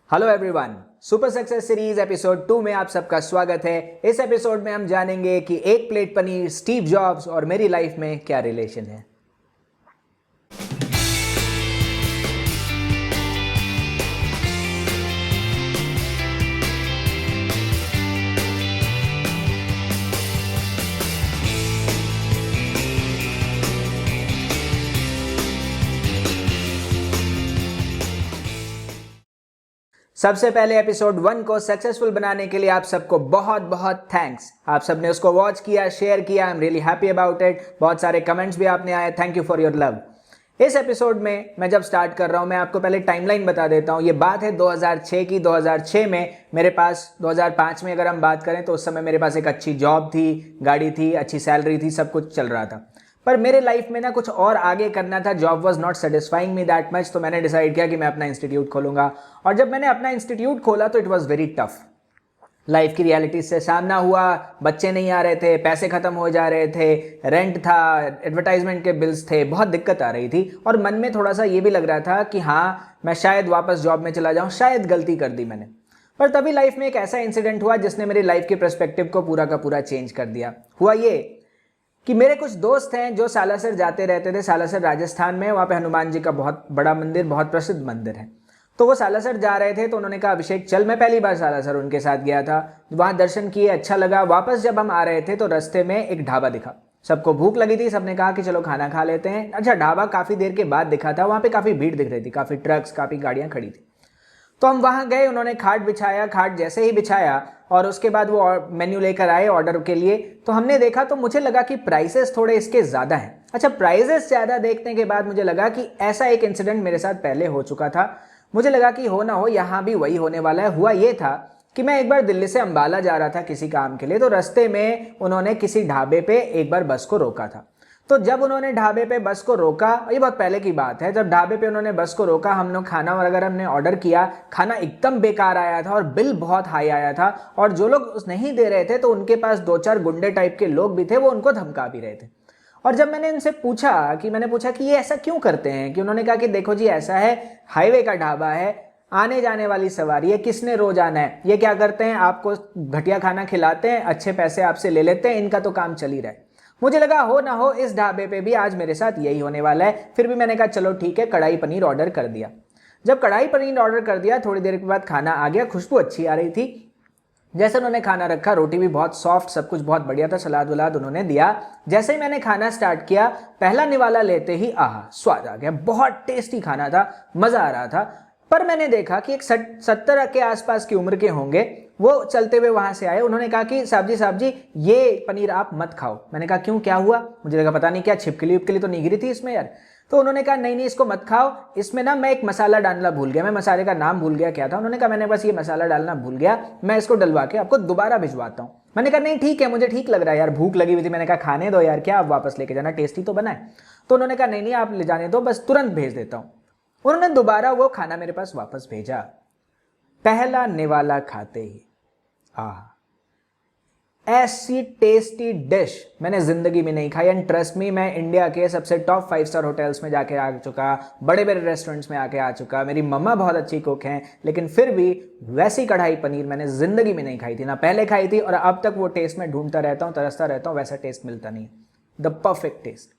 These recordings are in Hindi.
Hello everyone, super success series episode 2 में आप सबका स्वागत है। इस एपिसोड में हम जानेंगे कि एक प्लेट पनीर, स्टीव जॉब्स और मेरी लाइफ में क्या रिलेशन है। सबसे पहले एपिसोड 1 को सक्सेसफुल बनाने के लिए आप सबको बहुत बहुत थैंक्स। आप सबने उसको वॉच किया, शेयर किया। I am really happy about it. बहुत सारे कमेंट्स भी आपने आए। Thank you for your love. इस एपिसोड में मैं जब स्टार्ट कर रहा हूं, मैं आपको पहले टाइमलाइन बता देता हूं। ये बात है 2006 की। 2006 में मेरे पास, 2005 में अगर हम बात करें तो उस समय मेरे पास एक अच्छी जॉब थी, गाड़ी थी, अच्छी सैलरी थी, सब कुछ चल रहा था। पर मेरे लाइफ में ना कुछ और आगे करना था। Job was not satisfying me that much. तो मैंने डिसाइड किया कि मैं अपना इंस्टीट्यूट खोलूंगा। और जब मैंने अपना इंस्टीट्यूट खोला तो it was very tough. Life की रियलिटी से सामना हुआ। बच्चे नहीं आ रहे थे, पैसे खत्म हो जा रहे थे, रेंट था, एडवर्टाइजमेंट के बिल्स थे, बहुत दिक्कत आ रही थी। और मन में थोड़ा सा ये भी लग रहा था कि हाँ, मैं शायद वापस जॉब में चला जाऊं, शायद गलती कर दी मैंने। पर तभी लाइफ में एक ऐसा इंसिडेंट हुआ जिसने मेरी लाइफ के पर्सपेक्टिव को पूरा का पूरा चेंज कर दिया। हुआ ये कि मेरे कुछ दोस्त हैं जो सालासर जाते रहते थे। सालासर राजस्थान में, वहाँ पे हनुमान जी का बहुत बड़ा मंदिर, बहुत प्रसिद्ध मंदिर है। तो वो सालासर जा रहे थे तो उन्होंने कहा अभिषेक चल। मैं पहली बार सालासर उनके साथ गया था, वहाँ दर्शन किए, अच्छा लगा। वापस जब हम आ रहे थे तो रास्ते में एक ढाबा दिखा। सबको भूख लगी थी, सबने कहा कि चलो खाना खा लेते हैं। अच्छा, ढाबा काफ़ी देर के बाद दिखा था। वहाँ पे काफ़ी भीड़ दिख रही थी, काफ़ी ट्रक्स, काफ़ी गाड़ियाँ खड़ी थी। तो हम वहाँ गए, उन्होंने खाट बिछाया। खाट जैसे ही बिछाया और उसके बाद वो मेन्यू लेकर आए ऑर्डर के लिए, तो हमने देखा तो मुझे लगा कि प्राइसेस थोड़े इसके ज़्यादा हैं। अच्छा, प्राइसेस ज़्यादा देखने के बाद मुझे लगा कि ऐसा एक इंसिडेंट मेरे साथ पहले हो चुका था। मुझे लगा कि हो ना हो यहाँ भी वही होने वाला है। हुआ ये था कि मैं एक बार दिल्ली से अंबाला जा रहा था किसी काम के लिए। तो रास्ते में उन्होंने किसी ढाबे पे एक बार बस को रोका था। तो जब उन्होंने ढाबे पे बस को रोका, ये बहुत पहले की बात है, जब ढाबे पे उन्होंने बस को रोका, हम लोग खाना वगैरह हमने ऑर्डर किया। खाना एकदम बेकार आया था और बिल बहुत हाई आया था। और जो लोग नहीं दे रहे थे तो उनके पास 2-4 गुंडे टाइप के लोग भी थे, वो उनको धमका भी रहे थे। और जब मैंने इनसे पूछा कि ये ऐसा क्यों करते हैं, कि उन्होंने कहा कि देखो जी ऐसा है, हाईवे का ढाबा है, आने जाने वाली सवारी है, किसने रोज आना है। ये क्या करते हैं, आपको घटिया खाना खिलाते हैं, अच्छे पैसे आपसे ले लेते हैं, इनका तो काम चल ही रहा है। मुझे लगा हो ना हो इस ढाबे पे भी आज मेरे साथ यही होने वाला है। फिर भी मैंने कहा चलो ठीक है, कढ़ाई पनीर ऑर्डर कर दिया। जब कढ़ाई पनीर ऑर्डर कर दिया, थोड़ी देर के बाद खाना आ गया। खुशबू अच्छी आ रही थी। जैसे उन्होंने खाना रखा, रोटी भी बहुत सॉफ्ट, सब कुछ बहुत बढ़िया था, सलाद वलाद उन्होंने दिया। जैसे ही मैंने खाना स्टार्ट किया, पहला निवाला लेते ही आहा, स्वाद आ गया। बहुत टेस्टी खाना था, मजा आ रहा था। पर मैंने देखा कि एक 70 के आसपास की उम्र के होंगे, वो चलते हुए वहां से आए। उन्होंने कहा कि साहब जी ये पनीर आप मत खाओ। मैंने कहा क्यों, क्या हुआ? मुझे लगा पता नहीं क्या छिपकली विपकली तो नहीं गिरी थी इसमें यार। तो उन्होंने कहा नहीं इसको मत खाओ, इसमें ना मैं एक मसाला डालना भूल गया। मैं मसाले का नाम भूल गया क्या था। उन्होंने कहा मैंने बस ये मसाला डालना भूल गया, मैं इसको डलवा के आपको दोबारा भिजवाता हूँ। मैंने कहा नहीं ठीक है, मुझे ठीक लग रहा है यार, भूख लगी हुई थी। मैंने कहा खाने दो यार, क्या आप वापस लेके जाना, टेस्टी तो बना है। तो उन्होंने कहा नहीं आप ले जाने दो, बस तुरंत भेज देता हूँ। उन्होंने दोबारा वो खाना मेरे पास वापस भेजा। पहला निवाला खाते ही ऐसी टेस्टी डिश मैंने जिंदगी में नहीं खाई। एंड ट्रस्ट मी, मैं इंडिया के सबसे टॉप 5 स्टार होटल्स में जाके आ चुका, बड़े बड़े रेस्टोरेंट्स में आके आ चुका। मेरी मम्मा बहुत अच्छी कुक हैं, लेकिन फिर भी वैसी कढ़ाई पनीर मैंने जिंदगी में नहीं खाई थी। ना पहले खाई थी और अब तक वो टेस्ट मैं ढूंढता रहता हूँ, तरसता रहता हूँ, वैसा टेस्ट मिलता नहीं। The perfect taste.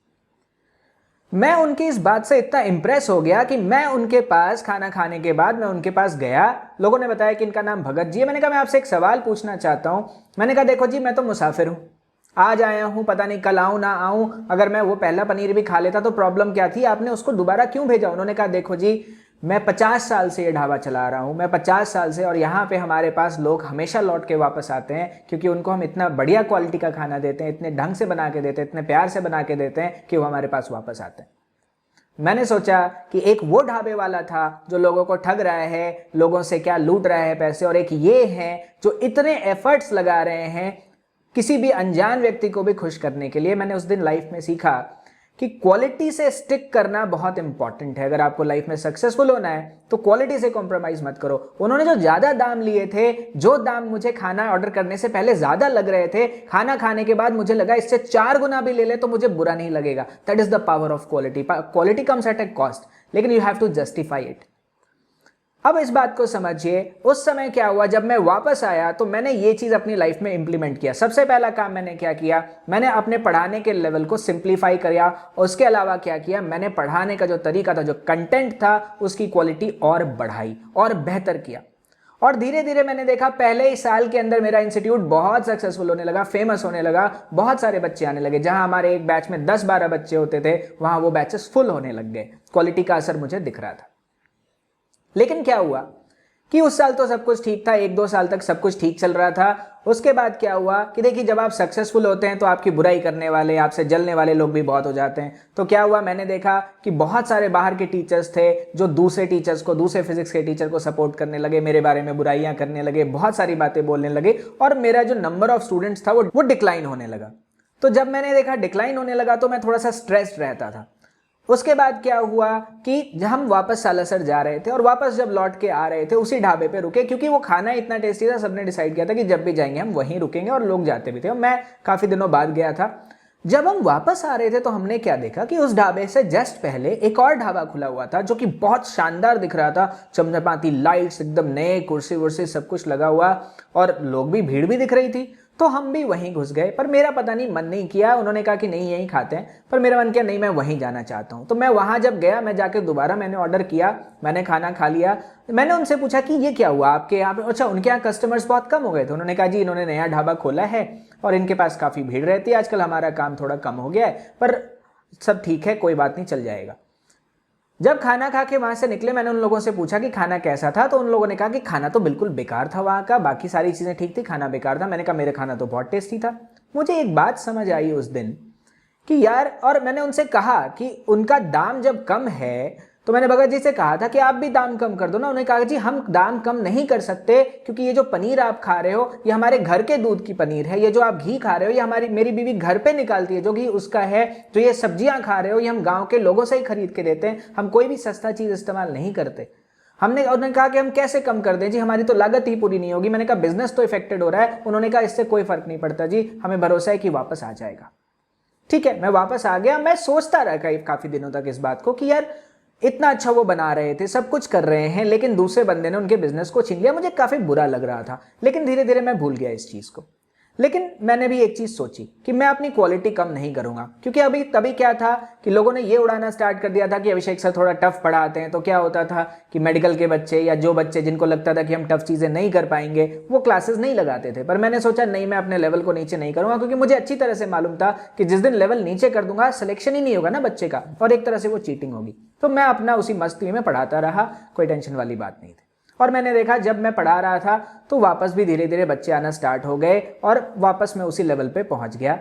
मैं उनकी इस बात से इतना इंप्रेस हो गया कि मैं उनके पास, खाना खाने के बाद मैं उनके पास गया। लोगों ने बताया कि इनका नाम भगत जी है। मैंने कहा मैं आपसे एक सवाल पूछना चाहता हूं। मैंने कहा देखो जी, मैं तो मुसाफिर हूं, आज आया हूं, पता नहीं कल आऊं ना आऊं। अगर मैं वो पहला पनीर भी खा लेता तो प्रॉब्लम क्या थी, आपने उसको दोबारा क्यों भेजा? उन्होंने कहा देखो जी, मैं 50 साल से ये ढाबा चला रहा हूँ, मैं 50 साल से, और यहाँ पे हमारे पास लोग हमेशा लौट के वापस आते हैं क्योंकि उनको हम इतना बढ़िया क्वालिटी का खाना देते हैं, इतने ढंग से बना के देते हैं, इतने प्यार से बना के देते हैं कि वो हमारे पास वापस आते हैं। मैंने सोचा कि एक वो ढाबे वाला था जो लोगों को ठग रहा है, लोगों से क्या लूट रहा है पैसे, और एक ये है जो इतने एफर्ट्स लगा रहे हैं किसी भी अनजान व्यक्ति को भी खुश करने के लिए। मैंने उस दिन लाइफ में सीखा कि क्वालिटी से स्टिक करना बहुत इंपॉर्टेंट है। अगर आपको लाइफ में सक्सेसफुल होना है तो क्वालिटी से कॉम्प्रोमाइज मत करो। उन्होंने जो ज्यादा दाम लिए थे, जो दाम मुझे खाना ऑर्डर करने से पहले ज्यादा लग रहे थे, खाना खाने के बाद मुझे लगा इससे 4 गुना भी ले ले तो मुझे बुरा नहीं लगेगा। That is the power of quality. Quality comes at a cost, लेकिन you have to justify it. अब इस बात को समझिए, उस समय क्या हुआ, जब मैं वापस आया तो मैंने ये चीज अपनी लाइफ में इंप्लीमेंट किया। सबसे पहला काम मैंने क्या किया, मैंने अपने पढ़ाने के लेवल को सिंप्लीफाई किया। उसके अलावा क्या किया, मैंने पढ़ाने का जो तरीका था, जो कंटेंट था, उसकी क्वालिटी और बढ़ाई और बेहतर किया। और धीरे धीरे मैंने देखा पहले ही साल के अंदर मेरा इंस्टीट्यूट बहुत सक्सेसफुल होने लगा, फेमस होने लगा, बहुत सारे बच्चे आने लगे। जहां हमारे एक बैच में 10-12 बच्चे होते थे, वहां वो बैचेस फुल होने लग गए। क्वालिटी का असर मुझे दिख रहा था। लेकिन क्या हुआ कि उस साल तो सब कुछ ठीक था, 1-2 साल तक सब कुछ ठीक चल रहा था। उसके बाद क्या हुआ कि देखिए, जब आप सक्सेसफुल होते हैं तो आपकी बुराई करने वाले, आपसे जलने वाले लोग भी बहुत हो जाते हैं। तो क्या हुआ, मैंने देखा कि बहुत सारे बाहर के टीचर्स थे जो दूसरे टीचर्स को, दूसरे फिजिक्स के टीचर को सपोर्ट करने लगे, मेरे बारे में बुराइयां करने लगे, बहुत सारी बातें बोलने लगे, और मेरा जो नंबर ऑफ स्टूडेंट्स था वो डिक्लाइन होने लगा। तो जब मैंने देखा डिक्लाइन होने लगा तो मैं थोड़ा सा स्ट्रेस्ड रहता था। उसके बाद क्या हुआ कि जब हम वापस सालासर जा रहे थे और वापस जब लौट के आ रहे थे, उसी ढाबे पे रुके, क्योंकि वो खाना इतना टेस्टी था, सबने डिसाइड किया था कि जब भी जाएंगे हम वहीं रुकेंगे, और लोग जाते भी थे। और मैं काफी दिनों बाद गया था। जब हम वापस आ रहे थे तो हमने क्या देखा कि उस ढाबे से जस्ट पहले एक और ढाबा खुला हुआ था, जो कि बहुत शानदार दिख रहा था। चमचमाती लाइट्स, एकदम नए कुर्सी वुर्सी सब कुछ लगा हुआ, और लोग भी, भीड़ भी दिख रही थी। तो हम भी वहीं घुस गए, पर मेरा पता नहीं मन नहीं किया। उन्होंने कहा कि नहीं यहीं खाते हैं, पर मेरा मन किया नहीं, मैं वहीं जाना चाहता हूं। तो मैं वहां जब गया, मैं जाके दोबारा मैंने ऑर्डर किया, मैंने खाना खा लिया। मैंने उनसे पूछा कि ये क्या हुआ आपके यहाँ पे। अच्छा, उनके यहाँ कस्टमर्स बहुत कम हो गए थे। उन्होंने कहा जी इन्होंने नया ढाबा खोला है और इनके पास काफी भीड़ रहती है आजकल, हमारा काम थोड़ा कम हो गया है, पर सब ठीक है, कोई बात नहीं, चल जाएगा। जब खाना खा के वहां से निकले, मैंने उन लोगों से पूछा कि खाना कैसा था। तो उन लोगों ने कहा कि खाना तो बिल्कुल बेकार था वहां का, बाकी सारी चीजें ठीक थी, खाना बेकार था। मैंने कहा मेरे खाना तो बहुत टेस्टी था। मुझे एक बात समझ आई उस दिन कि यार, और मैंने उनसे कहा कि उनका दाम जब कम है, तो मैंने भगत जी से कहा था कि आप भी दाम कम कर दो ना। उन्होंने कहा जी हम दाम कम नहीं कर सकते, क्योंकि ये जो पनीर आप खा रहे हो ये हमारे घर के दूध की पनीर है। ये जो आप घी खा रहे हो ये मेरी बीवी घर पे निकालती है, जो घी उसका है। जो ये सब्जियां खा रहे हो ये हम गाँव के लोगों से ही खरीद के देते हैं, हम कोई भी सस्ता चीज इस्तेमाल नहीं करते। उन्होंने कहा कि हम कैसे कम कर दें जी, हमारी तो लागत ही पूरी नहीं होगी। मैंने कहा बिजनेस तो इफेक्टेड हो रहा है। उन्होंने कहा इससे कोई फर्क नहीं पड़ता जी, हमें भरोसा है कि वापस आ जाएगा। ठीक है, मैं वापस आ गया। मैं सोचता रहा काफी दिनों तक इस बात को कि यार इतना अच्छा वो बना रहे थे, सब कुछ कर रहे हैं, लेकिन दूसरे बंदे ने उनके बिजनेस को छीन लिया। मुझे काफी बुरा लग रहा था, लेकिन धीरे धीरे मैं भूल गया इस चीज को। लेकिन मैंने भी एक चीज सोची कि मैं अपनी क्वालिटी कम नहीं करूंगा, क्योंकि अभी तभी क्या था कि लोगों ने ये उड़ाना स्टार्ट कर दिया था कि अभिषेक सर थोड़ा टफ पढ़ाते हैं। तो क्या होता था कि मेडिकल के बच्चे या जो बच्चे जिनको लगता था कि हम टफ चीजें नहीं कर पाएंगे, वो क्लासेस नहीं लगाते थे। पर मैंने सोचा नहीं, मैं अपने लेवल को नीचे नहीं करूंगा, क्योंकि मुझे अच्छी तरह से मालूम था कि जिस दिन लेवल नीचे कर दूंगा सिलेक्शन ही नहीं होगा ना बच्चे का, और एक तरह से वो चीटिंग होगी। तो मैं अपना उसी मस्ती में पढ़ाता रहा, कोई टेंशन वाली बात नहीं थी। और मैंने देखा जब मैं पढ़ा रहा था तो वापस भी धीरे धीरे बच्चे आना स्टार्ट हो गए, और वापस मैं उसी लेवल पे पहुंच गया।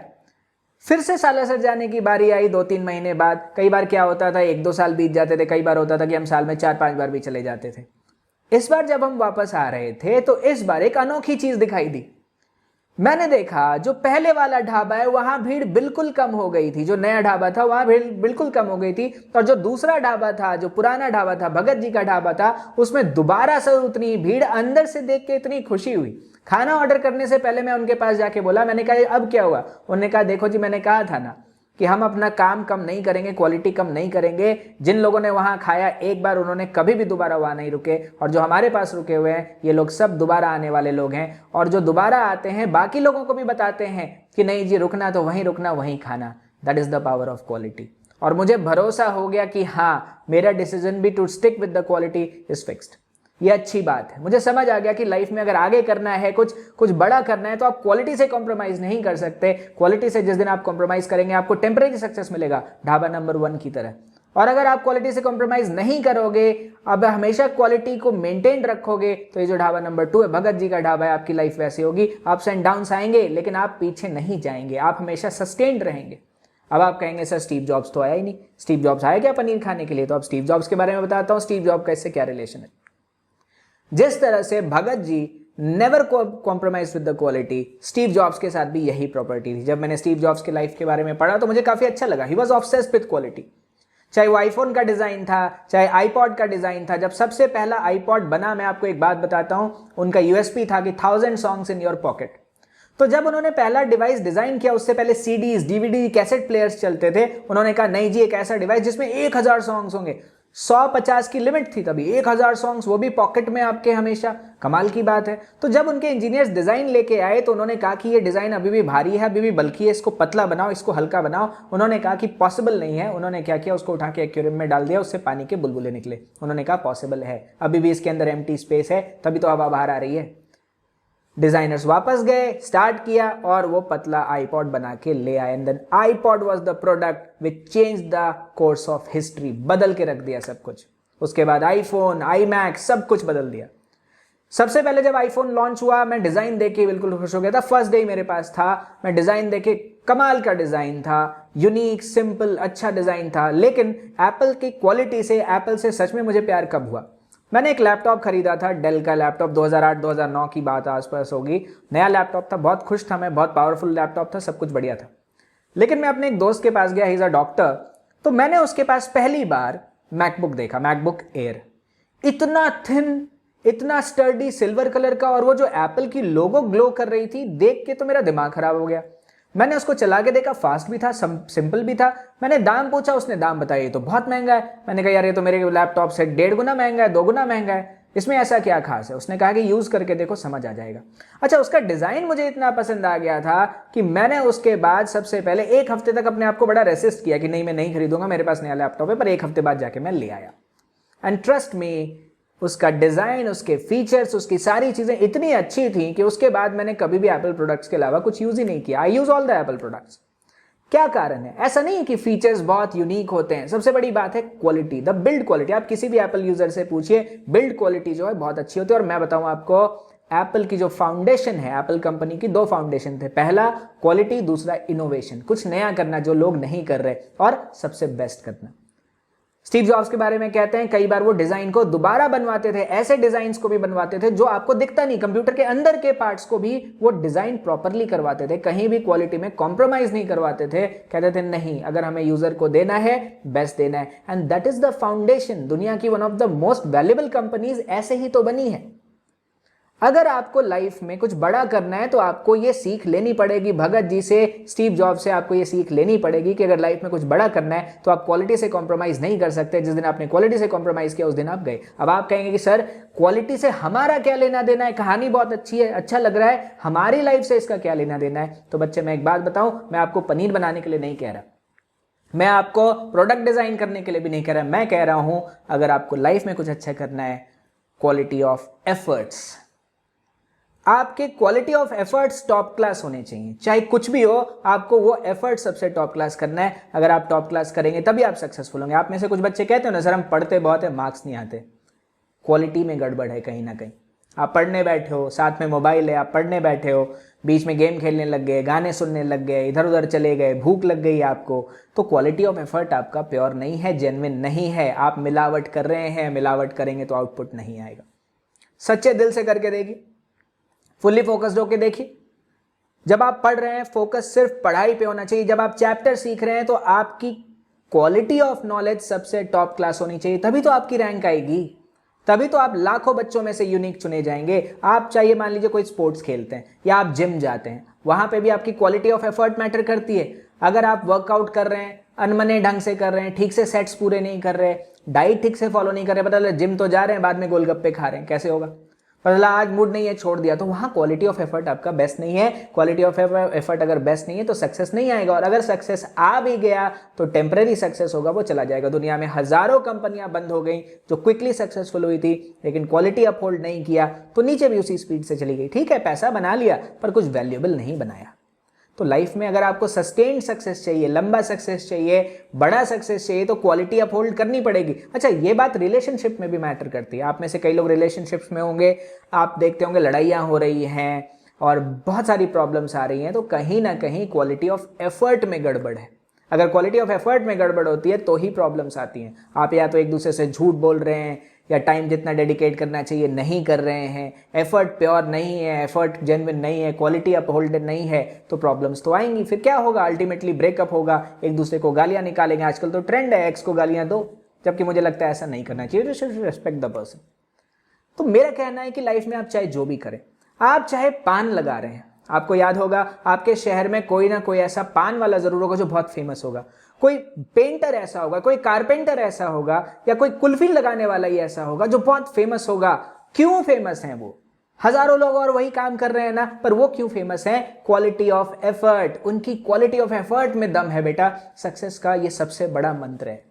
फिर से सालासर जाने की बारी आई 2-3 महीने बाद। कई बार क्या होता था 1-2 साल बीत जाते थे, कई बार होता था कि हम साल में 4-5 बार भी चले जाते थे। इस बार जब हम वापस आ रहे थे तो इस बार एक अनोखी चीज दिखाई दी। मैंने देखा जो पहले वाला ढाबा है वहां भीड़ बिल्कुल कम हो गई थी, जो नया ढाबा था वहां भीड़ बिल्कुल कम हो गई थी। और जो दूसरा ढाबा था, जो पुराना ढाबा था, भगत जी का ढाबा था, उसमें दोबारा से उतनी भीड़। अंदर से देख के इतनी खुशी हुई। खाना ऑर्डर करने से पहले मैं उनके पास जाके बोला, मैंने कहा अब क्या हुआ। उन्होंने कहा देखो जी, मैंने कहा था ना कि हम अपना काम कम नहीं करेंगे, क्वालिटी कम नहीं करेंगे। जिन लोगों ने वहां खाया एक बार, उन्होंने कभी भी दोबारा वहां नहीं रुके, और जो हमारे पास रुके हुए हैं ये लोग सब दोबारा आने वाले लोग हैं। और जो दोबारा आते हैं बाकी लोगों को भी बताते हैं कि नहीं जी, रुकना तो वहीं रुकना, वहीं खाना। That is the power of quality. और मुझे भरोसा हो गया कि हाँ, मेरा डिसीजन भी to stick with the quality is fixed. ये अच्छी बात है। मुझे समझ आ गया कि लाइफ में अगर आगे करना है, कुछ बड़ा करना है, तो आप क्वालिटी से कॉम्प्रोमाइज नहीं कर सकते। क्वालिटी से जिस दिन आप कॉम्प्रोमाइज करेंगे आपको टेम्परेरी सक्सेस मिलेगा, ढाबा नंबर 1 की तरह। और अगर आप क्वालिटी से कॉम्प्रोमाइज नहीं करोगे, अब हमेशा क्वालिटी को मेंटेन रखोगे, तो ये जो ढाबा नंबर 2 है, भगत जी का ढाबा है, आपकी लाइफ वैसी होगी। अप्स एंड डाउन्स आएंगे, लेकिन आप पीछे नहीं जाएंगे, आप हमेशा सस्टेन्ड रहेंगे। अब आप कहेंगे सर स्टीव जॉब्स तो आया ही नहीं। स्टीव जॉब्स आया क्या पनीर खाने के लिए? तो अब स्टीव जॉब्स के बारे में बताता हूं, स्टीव जॉब का इससे क्या रिलेशन है। जिस तरह से Bhagat ji never compromise with the quality, Steve Jobs के साथ भी यही प्रॉपर्टी थी। जब मैंने स्टीव जॉब्स की लाइफ के बारे में पढ़ा तो मुझे काफी अच्छा लगा। He was obsessed with quality. चाहे वो आईफोन का डिजाइन था, चाहे आईपॉड का डिजाइन था। जब सबसे पहला आईपॉड बना, मैं आपको एक बात बताता हूं, उनका यूएसपी था कि 1000 सॉन्ग्स इन योर पॉकेट। तो जब उन्होंने पहला डिवाइस डिजाइन किया, उससे पहले सीडीज, डीवीडी, कैसेट प्लेयर्स चलते थे। उन्होंने कहा नहीं जी, एक ऐसा डिवाइस जिसमें 1000 सॉन्ग्स होंगे। 150 की लिमिट थी तभी, 1000 सॉन्ग्स, वो भी पॉकेट में आपके हमेशा। कमाल की बात है। तो जब उनके इंजीनियर्स डिजाइन लेके आए तो उन्होंने कहा कि ये डिजाइन अभी भी भारी है, अभी भी बल्कि है, इसको पतला बनाओ, इसको हल्का बनाओ। उन्होंने कहा कि पॉसिबल नहीं है। उन्होंने क्या किया, उसको उठा के एक्वेरियम में डाल दिया, उससे पानी के बुलबुले निकले। उन्होंने कहा पॉसिबल है, अभी भी इसके अंदर एम्प्टी स्पेस है, तभी तो हवा बाहर आ रही है। डिजाइनर्स वापस गए, स्टार्ट किया और वो पतला आईपॉड बना के ले आए। And then iPod was the product which change the course of history, बदल के रख दिया सब कुछ। उसके बाद आईफोन, आईमैक, सब कुछ बदल दिया। सबसे पहले जब आईफोन लॉन्च हुआ, मैं डिजाइन देके बिल्कुल खुश हो गया था। फर्स्ट डे मेरे पास था, मैं डिजाइन देके, कमाल का डिजाइन था, यूनिक, सिंपल, अच्छा डिजाइन था। लेकिन एप्पल की क्वालिटी से, एप्पल से सच में मुझे प्यार कब हुआ, मैंने एक लैपटॉप खरीदा था, डेल का लैपटॉप, 2008-2009 की बात आसपास होगी। नया लैपटॉप था, बहुत खुश था मैं, बहुत पावरफुल लैपटॉप था, सब कुछ बढ़िया था। लेकिन मैं अपने एक दोस्त के पास गया, ही इज अ डॉक्टर, तो मैंने उसके पास पहली बार मैकबुक देखा, मैकबुक एयर। इतना थिन, इतना स्टर्डी, सिल्वर कलर का, और वो जो एप्पल की लोगो ग्लो कर रही थी, देख के तो मेरा दिमाग खराब हो गया। मैंने उसको चला के देखा, फास्ट भी था, सिंपल भी था। मैंने दाम पूछा, उसने दाम बताया, ये तो बहुत महंगा है। मैंने कहा यार ये तो मेरे लैपटॉप से 1.5 गुना महंगा है, 2 गुना महंगा है, इसमें ऐसा क्या खास है? उसने कहा कि यूज करके देखो, समझ आ जाएगा। अच्छा, उसका डिजाइन मुझे इतना पसंद आ गया था कि मैंने उसके बाद सबसे पहले 1 हफ्ते तक अपने आप को बड़ा रेसिस्ट किया कि नहीं, मैं नहीं खरीदूंगा, मेरे पास नया लैपटॉप है। पर 1 हफ्ते बाद जाके मैं ले आया। एंड ट्रस्ट मी, उसका डिजाइन, उसके फीचर्स, उसकी सारी चीजें इतनी अच्छी थी कि उसके बाद मैंने कभी भी एप्पल प्रोडक्ट्स के अलावा कुछ यूज ही नहीं किया। I use all the Apple products. क्या कारण है? ऐसा नहीं है कि फीचर्स बहुत यूनिक होते हैं, सबसे बड़ी बात है क्वालिटी, द बिल्ड क्वालिटी। आप किसी भी एप्पल यूजर से पूछिए, बिल्ड क्वालिटी जो है बहुत अच्छी होती है। और मैं बताऊं आपको, एप्पल की जो फाउंडेशन है, एप्पल कंपनी की 2 फाउंडेशन थे, पहला क्वालिटी, दूसरा इनोवेशन, कुछ नया करना जो लोग नहीं कर रहे, और सबसे बेस्ट करना। स्टीव जॉब्स के बारे में कहते हैं कई बार वो डिजाइन को दोबारा बनवाते थे, ऐसे डिजाइन्स को भी बनवाते थे जो आपको दिखता नहीं, कंप्यूटर के अंदर के पार्ट्स को भी वो डिजाइन प्रॉपरली करवाते थे, कहीं भी क्वालिटी में कॉम्प्रोमाइज नहीं करवाते थे। कहते थे नहीं, अगर हमें यूजर को देना है, बेस्ट देना है। And that is the foundation. दुनिया की one of the most valuable companies ऐसे ही तो बनी है। अगर आपको लाइफ में कुछ बड़ा करना है तो आपको ये सीख लेनी पड़ेगी, भगत जी से, स्टीव जॉब से आपको ये सीख लेनी पड़ेगी कि अगर लाइफ में कुछ बड़ा करना है तो आप क्वालिटी से कॉम्प्रोमाइज नहीं कर सकते। जिस दिन आपने क्वालिटी से कॉम्प्रोमाइज किया, उस दिन आप गए। अब आप कहेंगे कि सर क्वालिटी से हमारा क्या लेना देना है, कहानी बहुत अच्छी है, अच्छा लग रहा है, हमारी लाइफ से इसका क्या लेना देना है? तो बच्चे, मैं एक बात बताऊं, मैं आपको पनीर बनाने के लिए नहीं कह रहा, मैं आपको प्रोडक्ट डिजाइन करने के लिए भी नहीं कह रहा। मैं कह रहा हूं अगर आपको लाइफ में कुछ अच्छा करना है, क्वालिटी ऑफ एफर्ट्स, आपके quality of efforts top class होने चाहिए। चाहे कुछ भी हो, आपको वो एफर्ट सबसे टॉप क्लास करना है। अगर आप टॉप क्लास करेंगे तभी आप सक्सेसफुल होंगे। आप में से कुछ बच्चे कहते हो ना सर हम पढ़ते बहुत है, मार्क्स नहीं आते। क्वालिटी में गड़बड़ है कहीं ना कहीं। आप पढ़ने बैठे हो, साथ में मोबाइल है, आप पढ़ने बैठे हो, बीच में गेम खेलने लग गए, गाने सुनने लग गए, इधर उधर चले गए, भूख लग गई आपको, तो क्वालिटी ऑफ एफर्ट आपका प्योर नहीं है, जेन्युइन नहीं है। आप मिलावट कर रहे हैं, मिलावट करेंगे तो आउटपुट नहीं आएगा। सच्चे दिल से करके देखिए, फुल्ली फोकस्ड होके देखिए। जब आप पढ़ रहे हैं, फोकस सिर्फ पढ़ाई पे होना चाहिए। जब आप चैप्टर सीख रहे हैं तो आपकी क्वालिटी ऑफ नॉलेज सबसे टॉप क्लास होनी चाहिए, तभी तो आपकी रैंक आएगी, तभी तो आप लाखों बच्चों में से यूनिक चुने जाएंगे। आप चाहिए मान लीजिए कोई स्पोर्ट्स खेलते हैं या आप जिम जाते हैं, वहां पे भी आपकी क्वालिटी ऑफ एफर्ट मैटर करती है। अगर आप वर्कआउट कर रहे हैं, अनमने ढंग से कर रहे हैं, ठीक से सेट्स पूरे नहीं कर रहे, डाइट ठीक से फॉलो नहीं कर रहे, पता चला जिम तो जा रहे हैं, बाद में गोलगप्पे खा रहे हैं, कैसे होगा? पता आज मूड नहीं है, छोड़ दिया, तो वहां क्वालिटी ऑफ एफर्ट आपका बेस्ट नहीं है। क्वालिटी ऑफ एफर्ट अगर बेस्ट नहीं है तो सक्सेस नहीं आएगा, और अगर सक्सेस आ भी गया तो टेम्परेरी सक्सेस होगा, वो चला जाएगा। दुनिया में हजारों कंपनियां बंद हो गई जो क्विकली सक्सेसफुल हुई थी, लेकिन क्वालिटी अपहोल्ड नहीं किया तो नीचे भी उसी स्पीड से चली गई। ठीक है, पैसा बना लिया पर कुछ वैल्यूएबल नहीं बनाया। तो लाइफ में अगर आपको सस्टेन्ड सक्सेस चाहिए, लंबा सक्सेस चाहिए, बड़ा सक्सेस चाहिए, तो क्वालिटी अपहोल्ड करनी पड़ेगी। अच्छा, ये बात रिलेशनशिप में भी मैटर करती है। आप में से कई लोग रिलेशनशिप्स में होंगे, आप देखते होंगे लड़ाइयाँ हो रही हैं और बहुत सारी प्रॉब्लम्स आ रही हैं, तो कहीं ना कहीं क्वालिटी ऑफ एफर्ट में गड़बड़ है। अगर क्वालिटी ऑफ एफर्ट में गड़बड़ होती है तो ही प्रॉब्लम्स आती हैं। आप या तो एक दूसरे से झूठ बोल रहे हैं, या टाइम जितना डेडिकेट करना चाहिए नहीं कर रहे हैं, एफर्ट प्योर नहीं है, एफर्ट जेन्युइन नहीं है, क्वालिटी अपहोल्ड नहीं है, तो प्रॉब्लम्स तो आएंगी। फिर क्या होगा? अल्टीमेटली ब्रेकअप होगा, एक दूसरे को गालियां निकालेंगे। आजकल तो ट्रेंड है एक्स को गालियां दो, जबकि मुझे लगता है ऐसा नहीं करना चाहिए। You should respect the person. तो मेरा कहना है कि लाइफ में आप चाहे जो भी करें, आप चाहे पान लगा रहे हैं, आपको याद होगा आपके शहर में कोई ना कोई ऐसा पान वाला जरूर होगा जो बहुत फेमस होगा। कोई पेंटर ऐसा होगा, कोई कारपेंटर ऐसा होगा, या कोई कुल्फी लगाने वाला ही ऐसा होगा जो बहुत फेमस होगा। क्यों फेमस है वो? हजारों लोग और वही काम कर रहे हैं ना, पर वो क्यों फेमस है? Quality of effort. उनकी क्वालिटी ऑफ एफर्ट में दम है बेटा। सक्सेस का ये सबसे बड़ा मंत्र है।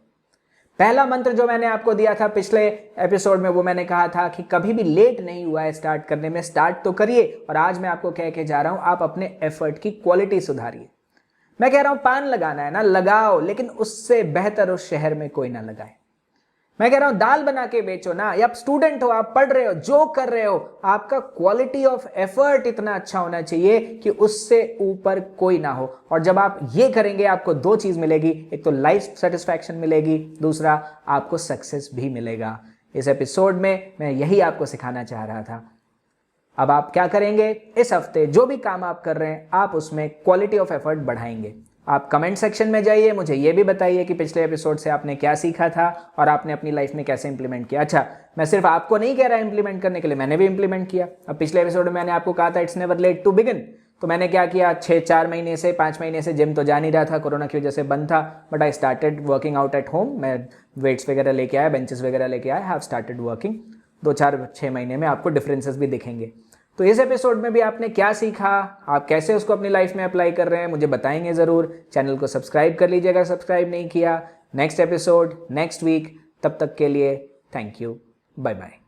पहला मंत्र जो मैंने आपको दिया था पिछले एपिसोड में, वो मैंने कहा था कि कभी भी लेट नहीं हुआ है स्टार्ट करने में, स्टार्ट तो करिए। और आज मैं आपको कह के जा रहा हूं, आप अपने एफर्ट की क्वालिटी सुधारिए। मैं कह रहा हूं पान लगाना है ना, लगाओ, लेकिन उससे बेहतर उस शहर में कोई ना लगाए। मैं कह रहा हूं दाल बना के बेचो ना, या आप स्टूडेंट हो, आप पढ़ रहे हो, जो कर रहे हो, आपका क्वालिटी ऑफ एफर्ट इतना अच्छा होना चाहिए कि उससे ऊपर कोई ना हो। और जब आप ये करेंगे, आपको दो चीज मिलेगी, एक तो लाइफ सेटिस्फैक्शन मिलेगी, दूसरा आपको सक्सेस भी मिलेगा। इस एपिसोड में मैं यही आपको सिखाना चाह रहा था। अब आप क्या करेंगे? इस हफ्ते जो भी काम आप कर रहे हैं, आप उसमें क्वालिटी ऑफ एफर्ट बढ़ाएंगे। आप कमेंट सेक्शन में जाइए, मुझे ये भी बताइए कि पिछले एपिसोड से आपने क्या सीखा था और आपने अपनी लाइफ में कैसे इंप्लीमेंट किया। अच्छा, मैं सिर्फ आपको नहीं कह रहा इंप्लीमेंट करने के लिए, मैंने भी इंप्लीमेंट किया। अब पिछले एपिसोड में मैंने आपको कहा था it's never late to begin, तो मैंने क्या किया, 4 महीने से 5 महीने से जिम तो जा नहीं रहा था, कोरोना की वजह से बंद था, but I started working out at home. मैं वेट्स वगैरह लेके आया, बेंचेस वगैरह लेके आया, हैव स्टार्टेड वर्किंग। 2-4-6 महीने में आपको डिफरेंसेस भी दिखेंगे। तो इस एपिसोड में भी आपने क्या सीखा, आप कैसे उसको अपनी लाइफ में अप्लाई कर रहे हैं, मुझे बताएंगे ज़रूर। चैनल को सब्सक्राइब कर लीजिए अगर सब्सक्राइब नहीं किया। नेक्स्ट एपिसोड नेक्स्ट वीक, तब तक के लिए थैंक यू, बाय बाय।